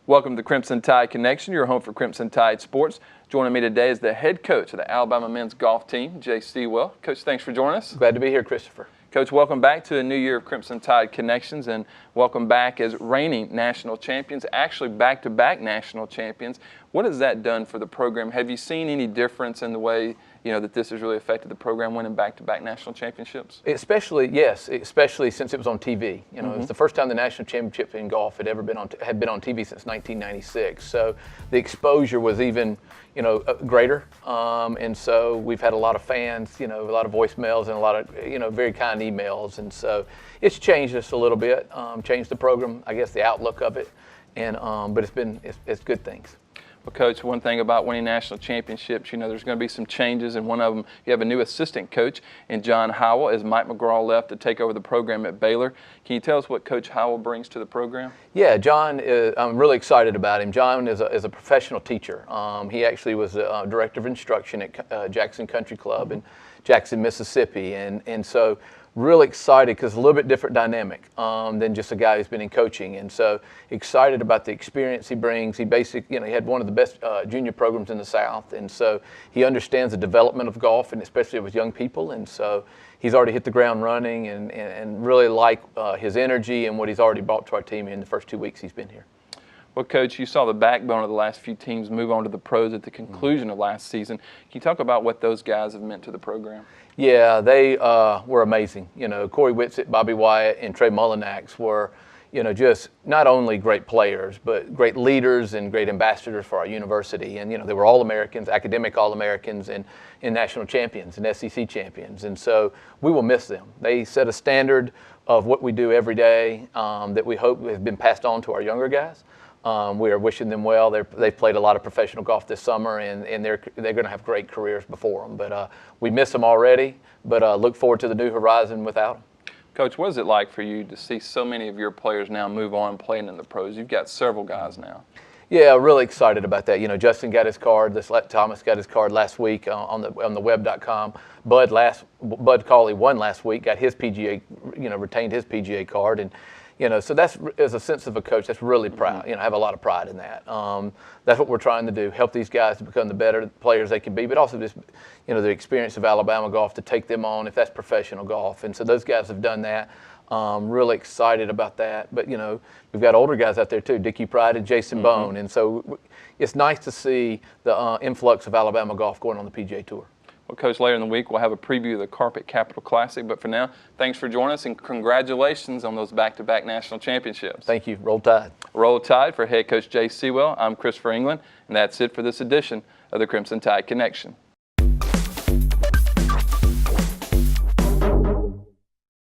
Welcome to Crimson Tide Connection, your home for Crimson Tide sports. Joining me today is the head coach of the Alabama men's golf team, Seawell. Coach, thanks for joining us. Glad to be here, Christopher. Coach, welcome back to a new year of Crimson Tide Connections, and welcome back as reigning national champions, actually back-to-back national champions. What has that done for the program? Have you seen any difference in the way that this has really affected the program, winning back-to-back national championships? Especially since it was on TV. It was the first time the national championship in golf had been on TV since 1996. So the exposure was even greater, and so we've had a lot of fans, a lot of voicemails and a lot of very kind emails, and so it's changed us a little bit, changed the program, I guess the outlook of it, and but it's good things. Well, Coach, one thing about winning national championships, there's going to be some changes, and one of them, you have a new assistant coach in John Howell as Mike McGraw left to take over the program at Baylor. Can you tell us what Coach Howell brings to the program? Yeah, John, I'm really excited about him. John is a professional teacher. He actually was a director of instruction at Jackson Country Club in Jackson, Mississippi, and so really excited because it's a little bit different dynamic than just a guy who's been in coaching, and so excited about the experience he brings. He basically, he had one of the best junior programs in the South, and so he understands the development of golf, and especially with young people, and so he's already hit the ground running, and really like his energy and what he's already brought to our team in the first 2 weeks he's been here. Well, Coach, you saw the backbone of the last few teams move on to the pros at the conclusion of last season. Can you talk about what those guys have meant to the program? Yeah, they were amazing. Corey Whitsitt, Bobby Wyatt, and Trey Mullinax were, just not only great players, but great leaders and great ambassadors for our university. And, they were All-Americans, academic All-Americans, and national champions and SEC champions. And so we will miss them. They set a standard of what we do every day that we hope has been passed on to our younger guys. We are wishing them well. They've played a lot of professional golf this summer, and they're going to have great careers before them. But we miss them already, but look forward to the new horizon without them. Coach, what is it like for you to see so many of your players now move on playing in the pros? You've got several guys now. Yeah, really excited about that. Justin got his card. Thomas got his card last week on the web.com. Bud Cauley won last week, got his PGA, retained his PGA card, and so that's, as a sense of a coach, that's really proud. I have a lot of pride in that. That's what we're trying to do, help these guys to become the better players they can be, but also just, the experience of Alabama golf to take them on if that's professional golf. And so those guys have done that. Really excited about that. But, we've got older guys out there too, Dickie Pride and Jason Bone. And so it's nice to see the influx of Alabama golf going on the PGA Tour. Well, Coach, later in the week we'll have a preview of the Carpet Capital Classic. But for now, thanks for joining us, and congratulations on those back-to-back national championships. Thank you. Roll Tide. Roll Tide. For head coach Seawell, I'm Christopher England, and that's it for this edition of the Crimson Tide Connection.